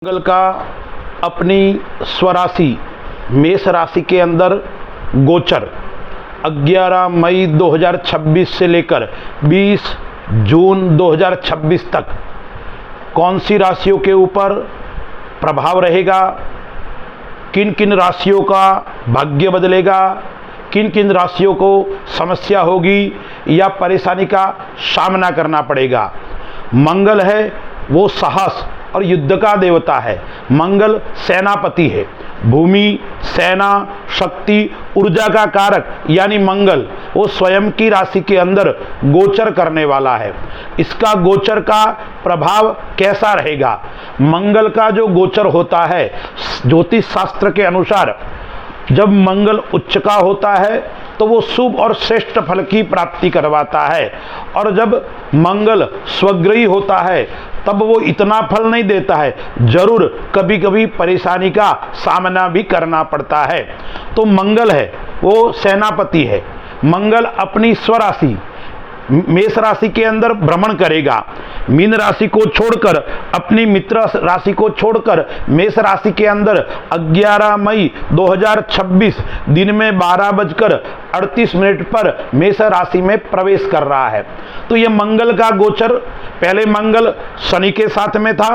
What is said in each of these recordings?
मंगल का अपनी स्वराशि मेष राशि के अंदर गोचर 11 मई 2026 से लेकर 20 जून 2026 तक कौन सी राशियों के ऊपर प्रभाव रहेगा, किन किन राशियों का भाग्य बदलेगा, किन किन राशियों को समस्या होगी या परेशानी का सामना करना पड़ेगा। मंगल है वो साहस और युद्ध का देवता है। मंगल सेनापति है, भूमि, सेना, शक्ति, ऊर्जा का कारक यानी मंगल वो स्वयं की राशि के अंदर गोचर करने वाला है। इसका गोचर का प्रभाव कैसा रहेगा? मंगल का जो गोचर होता है ज्योतिष शास्त्र के अनुसार जब मंगल उच्च का होता है तो वो शुभ और श्रेष्ठ फल की प्राप्ति करवाता है, और जब मंगल स्वग्रही होता है तब वो इतना फल नहीं देता है, जरूर कभी कभी परेशानी का सामना भी करना पड़ता है। तो मंगल है वो सेनापति है। मंगल अपनी स्वराशि मेष राशि के अंदर भ्रमण करेगा। मीन राशि को छोड़कर अपनी मित्र राशि को छोड़कर मेष राशि के अंदर 11 मई 2026 दिन में 12:38 पर मेष राशि में प्रवेश कर रहा है। तो ये मंगल का गोचर, पहले मंगल शनि के साथ में था,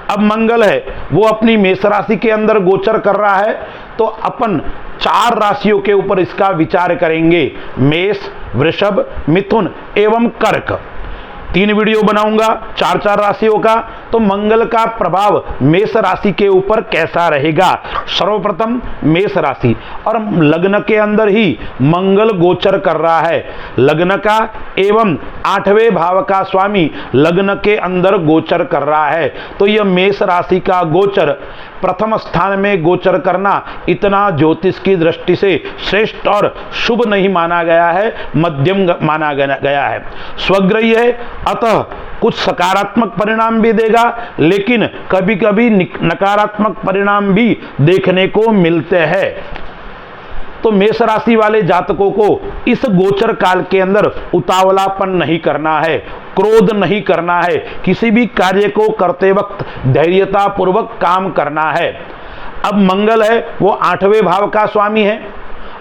अब मंगल है वो अपनी मेष राशि के अंदर गोचर कर रहा है। तो अपन 4 राशियों के ऊपर इसका विचार करेंगे, मेष, वृषभ, मिथुन एवं कर्क। 3 वीडियो बनाऊंगा 4 राशियों का। तो मंगल का प्रभाव मेष राशि के ऊपर कैसा रहेगा? सर्वप्रथम मेष राशि, और लग्न के अंदर ही मंगल गोचर कर रहा है। लग्न का एवं 8वें भाव का स्वामी लग्न के अंदर गोचर कर रहा है। तो यह मेष राशि का गोचर प्रथम स्थान में गोचर करना इतना ज्योतिष की दृष्टि से श्रेष्ठ और शुभ नहीं माना गया है, मध्यम माना गया है। स्वग्रही है, अतः कुछ सकारात्मक परिणाम भी देगा, लेकिन कभी कभी नकारात्मक परिणाम भी देखने को मिलते हैं। तो मेष राशि वाले जातकों को इस गोचर काल के अंदर उतावलापन नहीं करना है, क्रोध नहीं करना है, किसी भी कार्य को करते वक्त धैर्यता पूर्वक काम करना है। अब मंगल है वो 8वें भाव का स्वामी है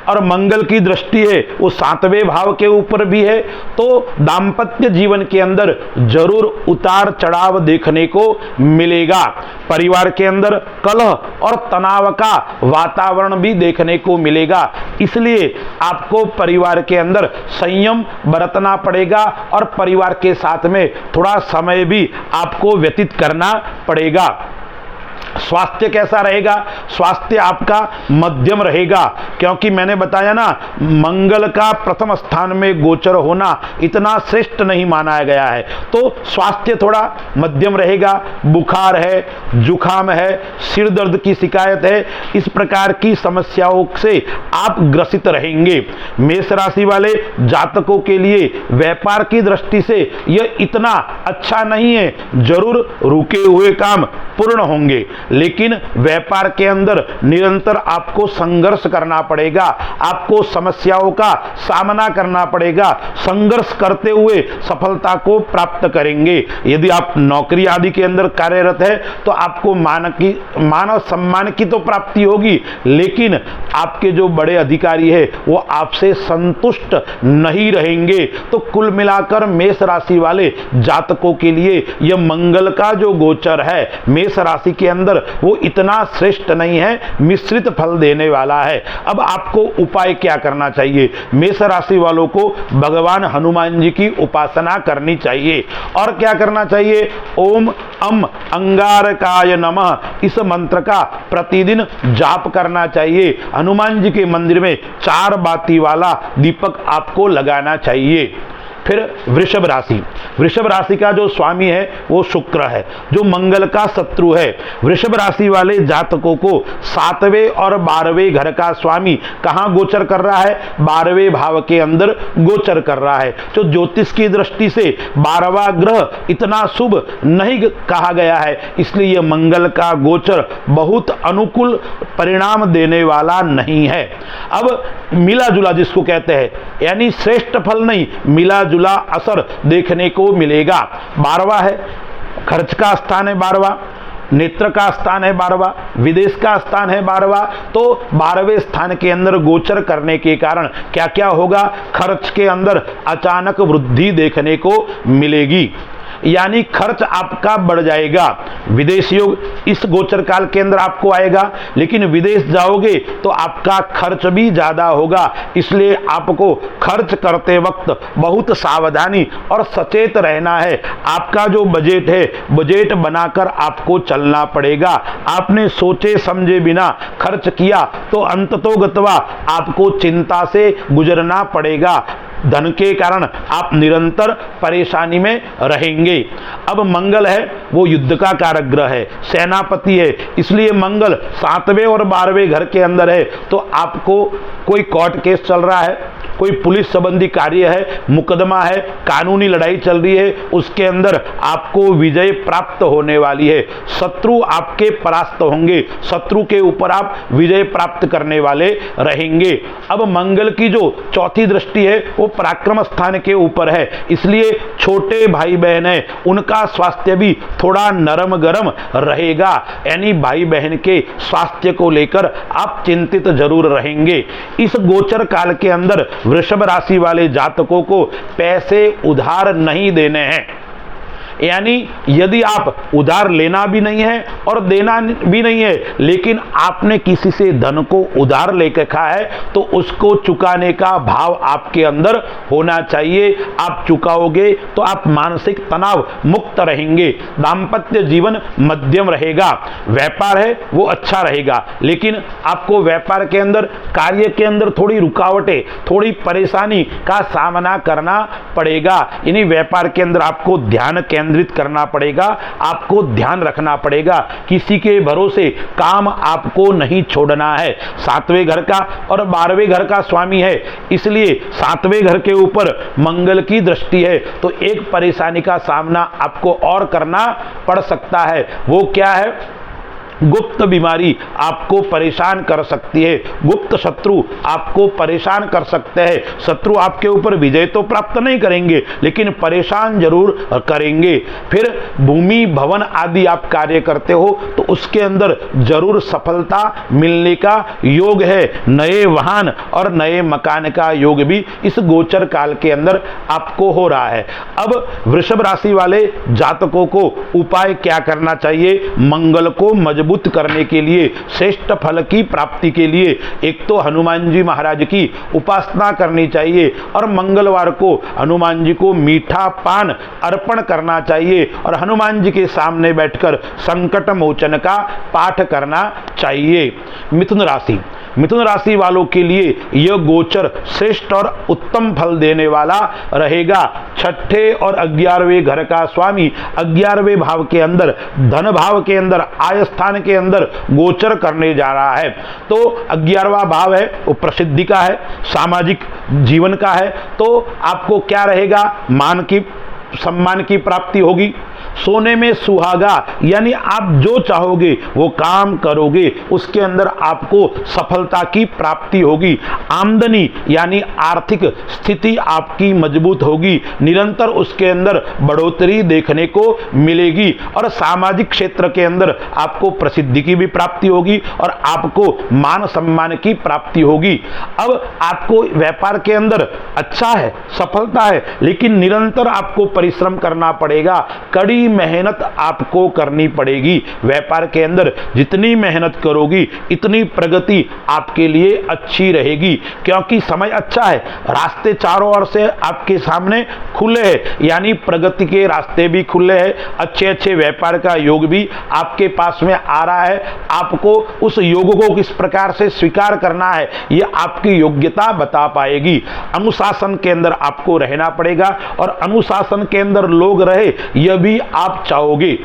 और मंगल की दृष्टि है वो 7वें भाव के ऊपर भी है। तो दाम्पत्य जीवन के अंदर जरूर उतार चढ़ाव देखने को मिलेगा। परिवार के अंदर कलह और तनाव का वातावरण भी देखने को मिलेगा। इसलिए आपको परिवार के अंदर संयम बरतना पड़ेगा और परिवार के साथ में थोड़ा समय भी आपको व्यतीत करना पड़ेगा। स्वास्थ्य कैसा रहेगा? स्वास्थ्य आपका मध्यम रहेगा, क्योंकि मैंने बताया ना मंगल का प्रथम स्थान में गोचर होना इतना श्रेष्ठ नहीं माना गया है। तो स्वास्थ्य थोड़ा मध्यम रहेगा। बुखार है, जुखाम है, सिर दर्द की शिकायत है, इस प्रकार की समस्याओं से आप ग्रसित रहेंगे। मेष राशि वाले जातकों के लिए व्यापार की दृष्टि से यह इतना अच्छा नहीं है, जरूर रुके हुए काम पूर्ण होंगे, लेकिन व्यापार के अंदर निरंतर आपको संघर्ष करना पड़ेगा, आपको समस्याओं का सामना करना पड़ेगा। संघर्ष करते हुए सफलता को प्राप्त करेंगे। यदि आप नौकरी आदि के अंदर कार्यरत है तो आपको मानव सम्मान की तो प्राप्ति होगी, लेकिन आपके जो बड़े अधिकारी है वो आपसे संतुष्ट नहीं रहेंगे। तो कुल मिलाकर मेष राशि वाले जातकों के लिए यह मंगल का जो गोचर है मेष राशि के अंदर वो इतना श्रेष्ठ नहीं है, मिश्रित फल देने वाला है। अब आपको उपाय क्या करना चाहिए? मेष राशि वालों को भगवान हनुमान जी की उपासना करनी चाहिए। और क्या करना चाहिए? ओम अम अंगारकाय नमः, इस मंत्र का प्रतिदिन जाप करना चाहिए। हनुमान जी के मंदिर में 4 बाती वाला दीपक आपको लगाना चाहिए। फिर वृषभ राशि, वृषभ राशि का जो स्वामी है वो शुक्र है, जो मंगल का शत्रु है। वृषभ राशि वाले जातकों को 7वें और 12वें घर का स्वामी कहाँ गोचर कर रहा है? 12वें भाव के अंदर गोचर कर रहा है। तो ज्योतिष की दृष्टि से 12वां ग्रह इतना शुभ नहीं कहा गया है, इसलिए यह मंगल का गोचर बहुत अनुकूल परिणाम देने वाला नहीं है। अब मिला जुला जिसको कहते हैं, यानी श्रेष्ठ फल नहीं, मिला जुला असर देखने को मिलेगा। 12वां है, खर्च का स्थान है 12वां, नेत्र का स्थान है 12वां, विदेश का स्थान है 12वां, तो 12वें स्थान के अंदर गोचर करने के कारण क्या क्या होगा, खर्च के अंदर अचानक वृद्धि देखने को मिलेगी, यानी खर्च आपका बढ़ जाएगा। विदेश योग इस गोचर काल के अंदर आपको आएगा, लेकिन विदेश जाओगे तो आपका खर्च भी ज्यादा होगा, इसलिए आपको खर्च करते वक्त बहुत सावधानी और सचेत रहना है। आपका जो बजट है, बजट बनाकर आपको चलना पड़ेगा। आपने सोचे समझे बिना खर्च किया तो अंततोगत्वा आपको चिंता से गुजरना पड़ेगा। धन के कारण आप निरंतर परेशानी में रहेंगे। अब मंगल है वो युद्ध का कारक ग्रह है, सेनापति है, इसलिए मंगल 7वें और 12वें घर के अंदर है। तो आपको कोई कोर्ट केस चल रहा है, कोई पुलिस संबंधी कार्य है, मुकदमा है, कानूनी लड़ाई चल रही है, उसके अंदर आपको विजय प्राप्त होने वाली है। शत्रु आपके परास्त होंगे, शत्रु के ऊपर आप विजय प्राप्त करने वाले रहेंगे। अब मंगल की जो चौथी दृष्टि है वो पराक्रम स्थान के ऊपर है, इसलिए छोटे भाई बहन है उनका स्वास्थ्य भी थोड़ा नरम गरम रहेगा, यानी भाई बहन के स्वास्थ्य को लेकर आप चिंतित जरूर रहेंगे। इस गोचर काल के अंदर वृषभ राशि वाले जातकों को पैसे उधार नहीं देने हैं, यानी यदि आप उधार लेना भी नहीं है और देना भी नहीं है, लेकिन आपने किसी से धन को उधार लेकर खाया है तो उसको चुकाने का भाव आपके अंदर होना चाहिए। आप चुकाओगे तो आप मानसिक तनाव मुक्त रहेंगे। दाम्पत्य जीवन मध्यम रहेगा। व्यापार है वो अच्छा रहेगा, लेकिन आपको व्यापार के अंदर, कार्य के अंदर थोड़ी रुकावटें, थोड़ी परेशानी का सामना करना पड़ेगा। यानी व्यापार के अंदर आपको ध्यान केंद्रित करना पड़ेगा, आपको ध्यान रखना पड़ेगा, किसी के भरोसे काम आपको नहीं छोड़ना है। 7वें घर का और 12वें घर का स्वामी है, इसलिए 7वें घर के ऊपर मंगल की दृष्टि है, तो एक परेशानी का सामना आपको और करना पड़ सकता है। वो क्या है? गुप्त बीमारी आपको परेशान कर सकती है, गुप्त शत्रु आपको परेशान कर सकते हैं। शत्रु आपके ऊपर विजय तो प्राप्त नहीं करेंगे, लेकिन परेशान जरूर करेंगे। फिर भूमि भवन आदि आप कार्य करते हो तो उसके अंदर जरूर सफलता मिलने का योग है। नए वाहन और नए मकान का योग भी इस गोचर काल के अंदर आपको हो रहा है। अब वृषभ राशि वाले जातकों को उपाय क्या करना चाहिए? मंगल को मजबूत करने के लिए, श्रेष्ठ फल की प्राप्ति के लिए एक तो हनुमान जी महाराज की उपासना करनी चाहिए और मंगलवार को हनुमान जी को मीठा पान अर्पण करना चाहिए और हनुमान जी के सामने बैठकर संकट मोचन का पाठ करना चाहिए। मिथुन राशि, मिथुन राशि वालों के लिए यह गोचर श्रेष्ठ और उत्तम फल देने वाला रहेगा। 6ठे और 11वें घर का स्वामी 11वें भाव के अंदर, धन भाव के अंदर, आय स्थान के अंदर गोचर करने जा रहा है। तो 11वां भाव है वो प्रसिद्धि का है, सामाजिक जीवन का है, तो आपको क्या रहेगा? मान की, सम्मान की प्राप्ति होगी। सोने में सुहागा, यानी आप जो चाहोगे वो काम करोगे, उसके अंदर आपको सफलता की प्राप्ति होगी। आमदनी यानी आर्थिक स्थिति आपकी मजबूत होगी, निरंतर उसके अंदर बढ़ोतरी देखने को मिलेगी और सामाजिक क्षेत्र के अंदर आपको प्रसिद्धि की भी प्राप्ति होगी और आपको मान सम्मान की प्राप्ति होगी। अब आपको व्यापार के अंदर अच्छा है, सफलता है, लेकिन निरंतर आपको परिश्रम करना पड़ेगा, कड़ी मेहनत आपको करनी पड़ेगी। व्यापार के अंदर जितनी मेहनत करोगी इतनी प्रगति आपके लिए अच्छी रहेगी, क्योंकि समय अच्छा है, रास्ते चारों ओर से आपके सामने खुले हैं, यानी प्रगति के रास्ते भी खुले हैं। अच्छे अच्छे व्यापार का योग भी आपके पास में आ रहा है। आपको उस योग को किस प्रकार से स्वीकार करना है ये आपकी योग्यता बता पाएगी। अनुशासन के अंदर आपको रहना पड़ेगा और अनुशासन के अंदर लोग रहे यह भी आप चाहोगे।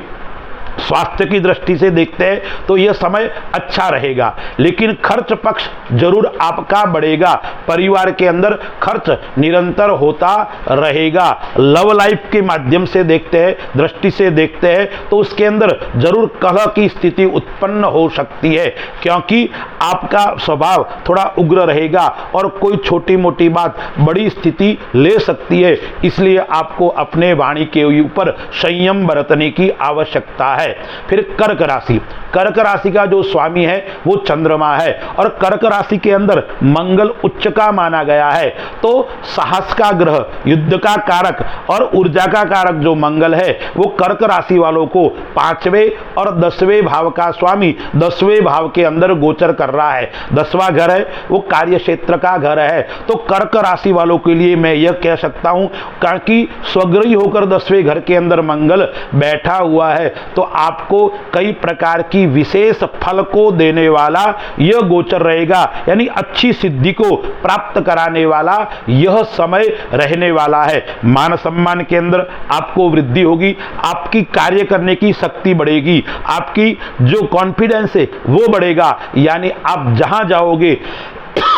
स्वास्थ्य की दृष्टि से देखते हैं तो यह समय अच्छा रहेगा, लेकिन खर्च पक्ष जरूर आपका बढ़ेगा। परिवार के अंदर खर्च निरंतर होता रहेगा। लव लाइफ के माध्यम से देखते हैं, दृष्टि से देखते हैं तो उसके अंदर जरूर कलह की स्थिति उत्पन्न हो सकती है, क्योंकि आपका स्वभाव थोड़ा उग्र रहेगा और कोई छोटी मोटी बात बड़ी स्थिति ले सकती है। इसलिए आपको अपने वाणी के ऊपर संयम बरतने की आवश्यकता है। फिर कर्क राशि, कर्क राशि का जो स्वामी है वो चंद्रमा है और कर्क राशि के अंदर मंगल उच्च का माना गया है। तो साहस का ग्रह, युद्ध का कारक और ऊर्जा का कारक जो मंगल है वो कर्क राशि वालों को 5वें और 10वें भाव का स्वामी 10वें भाव के अंदर गोचर कर रहा है। 10वां घर है वो कार्य क्षेत्र का घर है। तो कर्क राशि वालों के लिए मैं यह कह सकता हूं क्योंकि स्वग्रही होकर 10वें घर के अंदर मंगल बैठा हुआ है तो आपको कई प्रकार की विशेष फल को देने वाला यह गोचर रहेगा, यानी अच्छी सिद्धि को प्राप्त कराने वाला यह समय रहने वाला है। मान सम्मान के अंदर आपको वृद्धि होगी, आपकी कार्य करने की शक्ति बढ़ेगी, आपकी जो कॉन्फिडेंस है वो बढ़ेगा, यानी आप जहां जाओगे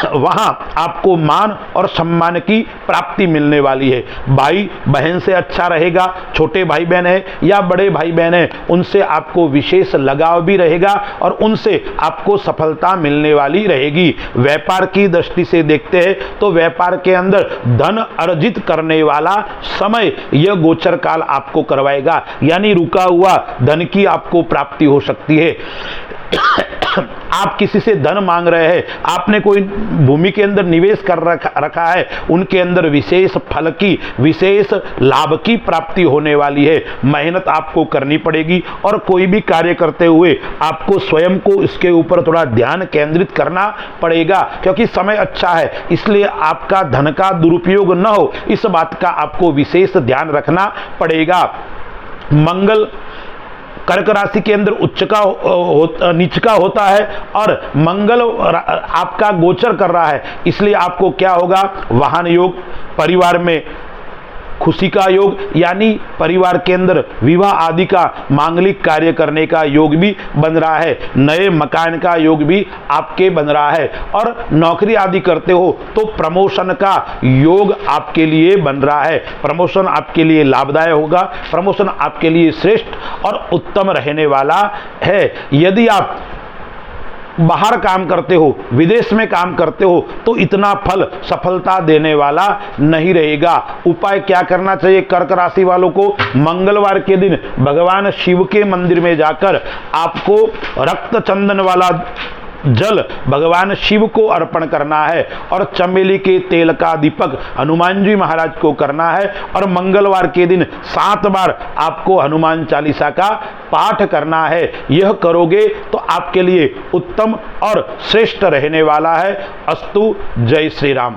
वहां आपको मान और सम्मान की प्राप्ति मिलने वाली है। भाई बहन से अच्छा रहेगा, छोटे भाई बहन है या बड़े भाई बहन है उनसे आपको विशेष लगाव भी रहेगा और उनसे आपको सफलता मिलने वाली रहेगी। व्यापार की दृष्टि से देखते हैं तो व्यापार के अंदर धन अर्जित करने वाला समय यह गोचर काल आपको करवाएगा, यानी रुका हुआ धन की आपको प्राप्ति हो सकती है। आप किसी से धन मांग रहे हैं, आपने कोई भूमि के अंदर निवेश कर रखा है, उनके अंदर विशेष फल की, विशेष लाभ की प्राप्ति होने वाली है। मेहनत आपको करनी पड़ेगी और कोई भी कार्य करते हुए आपको स्वयं को इसके ऊपर थोड़ा ध्यान केंद्रित करना पड़ेगा क्योंकि समय अच्छा है, इसलिए आपका धन का दुरुपयोग न हो इस बात का आपको विशेष ध्यान रखना पड़ेगा। मंगल कर्क राशि के अंदर उच्च का नीच का होता है और मंगल आपका गोचर कर रहा है, इसलिए आपको क्या होगा, वाहन योग, परिवार में खुशी का योग, यानी परिवार के अंदर विवाह आदि का मांगलिक कार्य करने का योग भी बन रहा है। नए मकान का योग भी आपके बन रहा है और नौकरी आदि करते हो तो प्रमोशन का योग आपके लिए बन रहा है। प्रमोशन आपके लिए लाभदायक होगा, प्रमोशन आपके लिए श्रेष्ठ और उत्तम रहने वाला है। यदि आप बाहर काम करते हो, विदेश में काम करते हो तो इतना फल सफलता देने वाला नहीं रहेगा। उपाय क्या करना चाहिए कर्क राशि वालों को, मंगलवार के दिन भगवान शिव के मंदिर में जाकर आपको रक्त चंदन वाला जल भगवान शिव को अर्पण करना है और चमेली के तेल का दीपक हनुमान जी महाराज को करना है और मंगलवार के दिन 7 बार आपको हनुमान चालीसा का पाठ करना है। यह करोगे तो आपके लिए उत्तम और श्रेष्ठ रहने वाला है। अस्तु, जय श्री राम।